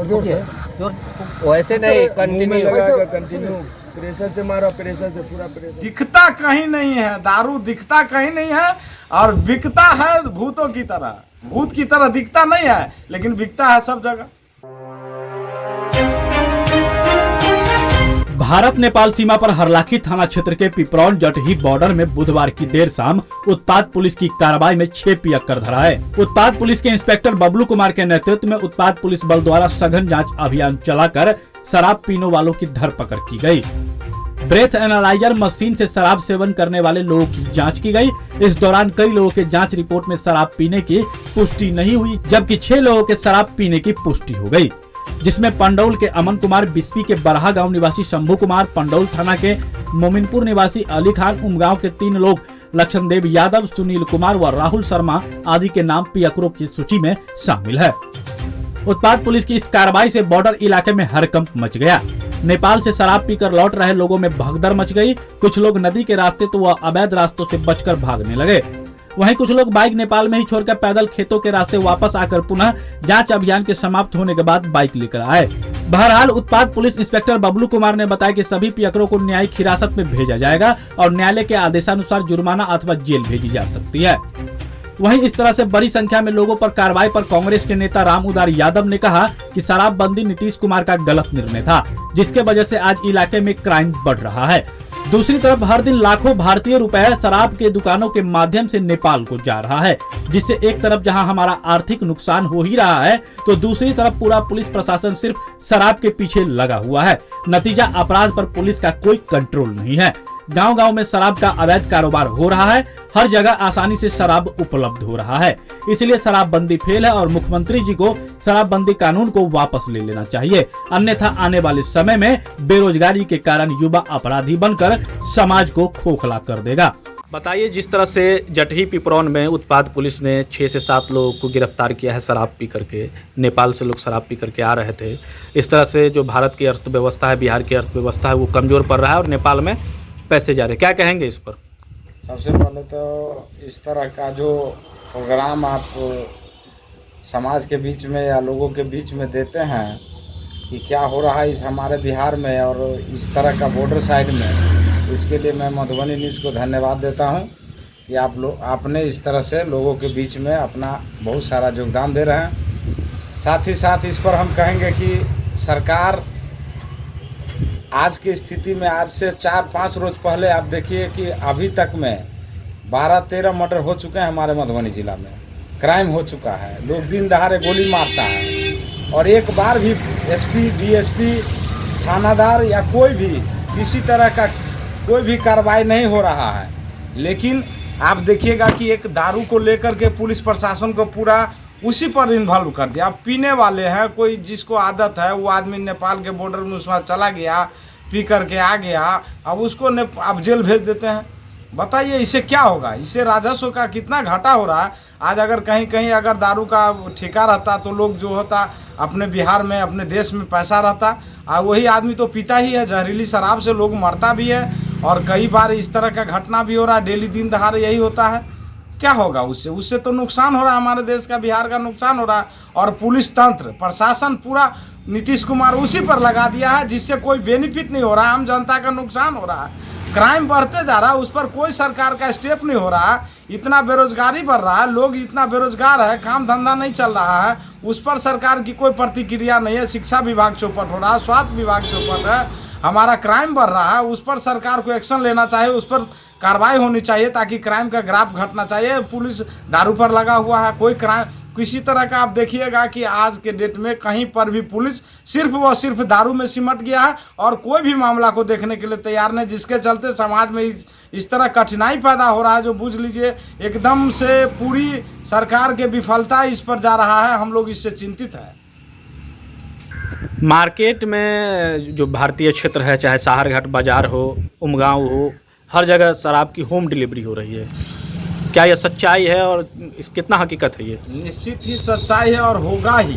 वैसे नहीं, continue pressure से मारा, प्रेशर से पूरा प्रेशर। दिखता कहीं नहीं है, दारू दिखता कहीं नहीं है और बिकता है भूतों की तरह, भूत की तरह दिखता नहीं है लेकिन बिकता है सब जगह। भारत नेपाल सीमा पर हरलाखी थाना क्षेत्र के पिपरौन जटही बॉर्डर में बुधवार की देर शाम उत्पाद पुलिस की कार्रवाई में 6 पियक्कर धरा है। उत्पाद पुलिस के इंस्पेक्टर बबलू कुमार के नेतृत्व में उत्पाद पुलिस बल द्वारा सघन जांच अभियान चलाकर शराब पीने वालों की धरपकड़ की गई। ब्रेथ एनालाइजर मशीन से शराब सेवन करने वाले लोगों की जांच की गई। इस दौरान कई लोगों के जांच रिपोर्ट में शराब पीने की पुष्टि नहीं हुई, जबकि 6 लोगों के शराब पीने की पुष्टि हो गई, जिसमें पंडौल के अमन कुमार, बिस्पी के बरहा गांव निवासी शंभू कुमार, पंडौल थाना के मोमिनपुर निवासी अली खान, उमगांव के 3 लोग लक्षणदेव यादव, सुनील कुमार व राहुल शर्मा आदि के नाम पियकरों की सूची में शामिल है। उत्पाद पुलिस की इस कार्रवाई से बॉर्डर इलाके में हड़कंप मच गया। नेपाल से शराब पीकर लौट रहे लोगों में भगदड़ मच गई। कुछ लोग नदी के रास्ते तो वह अवैध रास्तों से बचकर भागने लगे। वहीं कुछ लोग बाइक नेपाल में ही छोड़कर पैदल खेतों के रास्ते वापस आकर पुनः जांच अभियान के समाप्त होने के बाद बाइक लेकर आए। बहरहाल उत्पाद पुलिस इंस्पेक्टर बबलू कुमार ने बताया कि सभी पियकरों को न्यायिक हिरासत में भेजा जाएगा और न्यायालय के आदेशानुसार जुर्माना अथवा जेल भेजी जा सकती है। वहीं इस तरह से बड़ी संख्या में लोगों पर कार्रवाई पर कांग्रेस के नेता राम उदार यादव ने कहा कि शराबबंदी नीतीश कुमार का गलत निर्णय था, जिसके वजह से आज इलाके में क्राइम बढ़ रहा है। दूसरी तरफ हर दिन लाखों भारतीय रुपए शराब के दुकानों के माध्यम से नेपाल को जा रहा है, जिससे एक तरफ जहां हमारा आर्थिक नुकसान हो ही रहा है तो दूसरी तरफ पूरा पुलिस प्रशासन सिर्फ शराब के पीछे लगा हुआ है। नतीजा अपराध पर पुलिस का कोई कंट्रोल नहीं है। गांव-गांव में शराब का अवैध कारोबार हो रहा है। हर जगह आसानी से शराब उपलब्ध हो रहा है। इसलिए शराबबंदी फेल है और मुख्यमंत्री जी को शराबबंदी कानून को वापस ले लेना चाहिए, अन्यथा आने वाले समय में बेरोजगारी के कारण युवा अपराधी बनकर समाज को खोखला कर देगा। बताइए, जिस तरह से जटही पिपरौन में उत्पाद पुलिस ने 6 से 7 लोगों को गिरफ्तार किया है शराब पी करके, नेपाल से लोग शराब पी करके आ रहे थे। इस तरह से जो भारत की अर्थव्यवस्था है, बिहार की अर्थव्यवस्था है, वो कमजोर पड़ रहा है और नेपाल में पैसे जा रहे हैं। क्या कहेंगे इस पर? सबसे पहले तो इस तरह का जो प्रोग्राम आप समाज के बीच में या लोगों के बीच में देते हैं कि क्या हो रहा है इस हमारे बिहार में और इस तरह का बॉर्डर साइड में, इसके लिए मैं मधुबनी न्यूज़ को धन्यवाद देता हूं कि आपने इस तरह से लोगों के बीच में अपना बहुत सारा योगदान दे रहे हैं। साथ ही साथ इस पर हम कहेंगे कि सरकार आज की स्थिति में, आज से 4-5 रोज पहले आप देखिए कि अभी तक में 12-13 मर्डर हो चुके हैं हमारे मधुबनी जिला में। क्राइम हो चुका है, लोग दिन दहाड़े गोली मारता है और एक बार भी एसपी, डीएसपी, थानादार या कोई भी किसी तरह का कोई भी कार्रवाई नहीं हो रहा है। लेकिन आप देखिएगा कि एक दारू को लेकर के पुलिस प्रशासन को पूरा उसी पर इन्वॉल्व कर दिया। अब पीने वाले हैं, कोई जिसको आदत है वो आदमी नेपाल के बॉर्डर में उसमें चला गया, पी करके आ गया, अब उसको अब जेल भेज देते हैं। बताइए इससे क्या होगा? इससे राजस्व का कितना घाटा हो रहा है। आज अगर कहीं कहीं अगर दारू का ठेका रहता तो लोग जो होता अपने बिहार में, अपने देश में पैसा रहता, और वही आदमी तो पीता ही है। जहरीली शराब से लोग मरता भी है और कई बार इस तरह का घटना भी हो रहा है। डेली दिन दहाड़े यही होता है। क्या होगा उससे? उससे तो नुकसान हो रहा है, हमारे देश का, बिहार का नुकसान हो रहा है। और पुलिस तंत्र, प्रशासन पूरा नीतीश कुमार उसी पर लगा दिया है, जिससे कोई बेनिफिट नहीं हो रहा है, आम जनता का नुकसान हो रहा है। क्राइम बढ़ते जा रहा है, उस पर कोई सरकार का स्टेप नहीं हो रहा है। इतना बेरोजगारी बढ़ रहा है, लोग इतना बेरोजगार है, काम धंधा नहीं चल रहा है, उस पर सरकार की कोई प्रतिक्रिया नहीं है। शिक्षा विभाग चौपट हो रहा है, स्वास्थ्य विभाग चौपट है, हमारा क्राइम बढ़ रहा है, उस पर सरकार को एक्शन लेना चाहिए, उस पर कार्रवाई होनी चाहिए ताकि क्राइम का ग्राफ घटना चाहिए। पुलिस दारू पर लगा हुआ है, कोई क्राइम किसी तरह का आप देखिएगा कि आज के डेट में कहीं पर भी पुलिस सिर्फ व सिर्फ दारू में सिमट गया है और कोई भी मामला को देखने के लिए तैयार नहीं, जिसके चलते समाज में इस तरह कठिनाई पैदा हो रहा है जो बुझ लीजिए एकदम से पूरी सरकार के विफलता इस पर जा रहा है। हम लोग इससे चिंतित हैं। मार्केट में जो भारतीय क्षेत्र है, चाहे सहारघाट बाजार हो, उमगांव हो, हर जगह शराब की होम डिलीवरी हो रही है। क्या यह सच्चाई है और इस कितना हकीकत है? ये निश्चित ही सच्चाई है और होगा ही,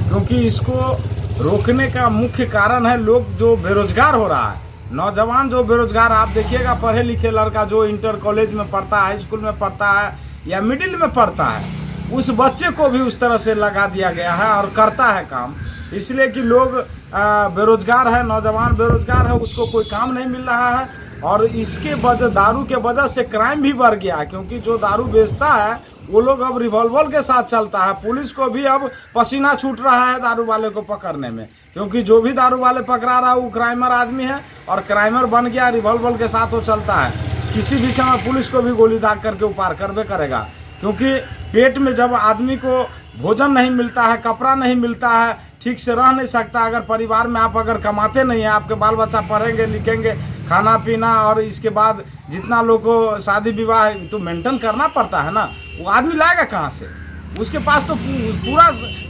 क्योंकि इसको रोकने का मुख्य कारण है लोग जो बेरोजगार हो रहा है, नौजवान जो बेरोजगार। आप देखिएगा पढ़े लिखे लड़का जो इंटर कॉलेज में पढ़ता है, हाई स्कूल में पढ़ता है या मिडिल में पढ़ता है, उस बच्चे को भी उस तरह से लगा दिया गया है और करता है काम, इसलिए कि लोग बेरोजगार है, नौजवान बेरोजगार है, उसको कोई काम नहीं मिल रहा है। और इसके वजह दारू के वजह से क्राइम भी बढ़ गया है, क्योंकि जो दारू बेचता है वो लोग अब रिवॉल्वर के साथ चलता है। पुलिस को भी अब पसीना छूट रहा है दारू वाले को पकड़ने में, क्योंकि जो भी दारू वाले पकड़ा रहा है वो क्राइमर आदमी है और क्राइमर बन गया, रिवॉल्वर के साथ वो चलता है। किसी भी समय पुलिस को भी गोली दाग करके उपार करवे करेगा, क्योंकि पेट में जब आदमी को भोजन नहीं मिलता है, कपड़ा नहीं मिलता है, ठीक से रह नहीं सकता। अगर परिवार में आप अगर कमाते नहीं हैं, आपके बाल बच्चा पढ़ेंगे लिखेंगे, खाना पीना और इसके बाद जितना लोग को शादी विवाह तो मेंटेन करना पड़ता है ना, वो आदमी लाएगा कहाँ से? उसके पास तो पूरा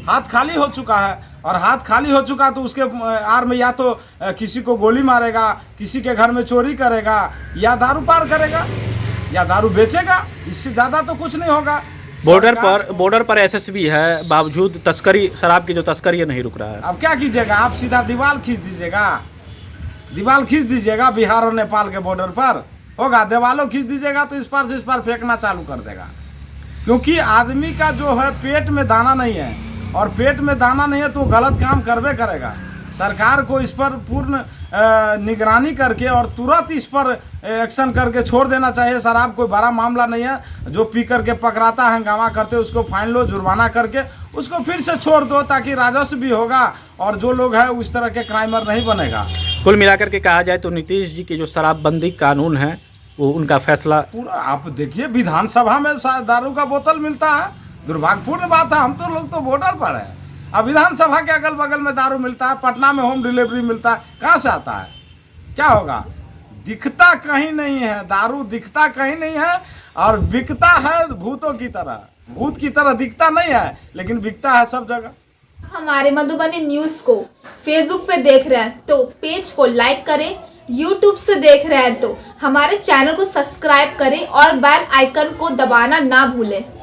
हाथ खाली हो चुका है, और हाथ खाली हो चुका तो उसके आर में या तो किसी को गोली मारेगा, किसी के घर में चोरी करेगा, या दारू पार करेगा, या दारू बेचेगा। इससे ज़्यादा तो कुछ नहीं होगा। बॉर्डर पर एसएसबी है, बावजूद तस्करी, शराब की जो तस्करी है नहीं रुक रहा है। अब क्या कीजिएगा? आप सीधा दीवार खींच दीजिएगा, दीवार खींच दीजिएगा। बिहार और नेपाल के बॉर्डर पर होगा, दीवारों खींच दीजिएगा तो इस पार से इस पार फेंकना चालू कर देगा। क्योंकि आदमी का जो है पेट में दाना नहीं है, और पेट में दाना नहीं है तो गलत काम करवे करेगा। सरकार को इस पर पूर्ण निगरानी करके और तुरंत इस पर एक्शन करके छोड़ देना चाहिए। शराब कोई बड़ा मामला नहीं है, जो पी करके पकड़ाता है, हंगामा करते उसको फाइन लो, जुर्माना करके उसको फिर से छोड़ दो, ताकि राजस्व भी होगा और जो लोग हैं उस तरह के क्राइमर नहीं बनेगा। कुल मिलाकर के कहा जाए तो नीतीश जी की जो शराबबंदी कानून है वो उनका फैसला पूरा, आप देखिए विधानसभा में दारू का बोतल मिलता है, दुर्भाग्यपूर्ण बात है। हम तो लोग तो बॉर्डर पर है, अब विधानसभा के अगल बगल में दारू मिलता है, पटना में होम डिलीवरी मिलता है, कहाँ से आता है? क्या होगा? दिखता कहीं नहीं है, दारू दिखता कहीं नहीं है और बिकता है भूतों की तरह। भूत की तरह दिखता नहीं है, लेकिन बिकता है सब जगह। हमारे मधुबनी न्यूज़ को फेसबुक पे देख रहे हैं तो पेज को लाइक करें, यूट्यूब से देख रहे हैं तो हमारे चैनल को सब्सक्राइब करें और बेल आइकन को दबाना ना भूलें।